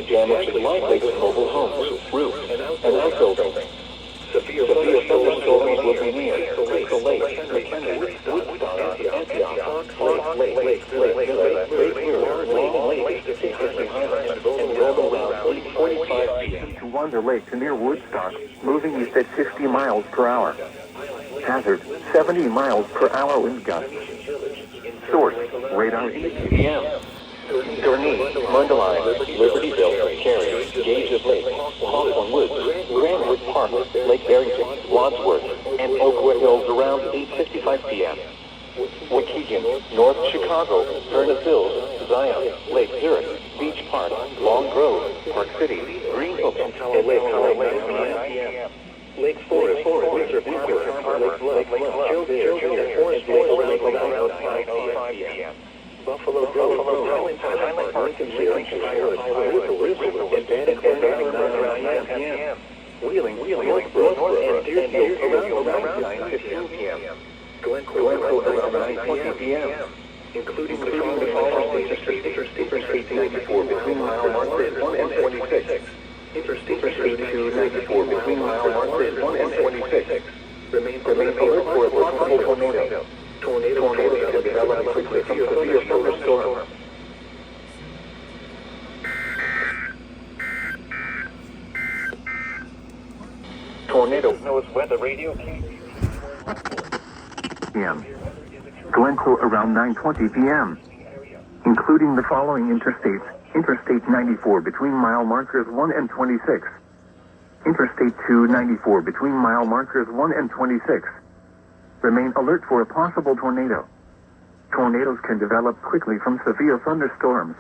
Damage is likely to mobile homes, roofs, and outbuildings. Severe thunderstorms will be near Crystal Lake, McKinney, Woodstock, Antioch, Fox Lake, Lake Mirror, Long Lake, Hickory Highlands, and roll around 8:45 p.m. to Wonder Lake to near Woodstock, moving east at 50 miles per hour. Hazard, 70 miles per hour wind gusts. Source, radar 8 p.m. Gurnee, Mundelein, Libertyville, Cary, Gage of Lake, Hawthorne Woods, Grandwood Park, Lake Barrington, Wadsworth, and Oakwood Hills around 8:55 p.m. Waukegan, North Chicago, Furnace Hills, Zion, Lake Zurich, Beach Park, Long Grove, Park City, Green Oak, and Lake 9 p.m. Lake Forest, Windsor Harbor, Lake Killdeer, Forest Lake around 5 p.m. Buffalo Grove, Highland Park, Lincoln Highwood, and Bannock around 9 p.m. Wheeling, Northborough, and Deerfield around 9:15 p.m. Glencoe around 9:20 p.m. including the following Interstate 94 between mile markers 1 and 26. Interstate 294 between mile markers 1 and 26. Remain alert for a possible tornado. Tornadoes can develop quickly from severe thunderstorm. Tornado knows weather radio. p.m. Glencoe around 9:20 p.m. including the following interstates: Interstate 94 between mile markers 1 and 26. Interstate 294 between mile markers 1 and 26. Remain alert for a possible tornado. Tornadoes can develop quickly from severe thunderstorms.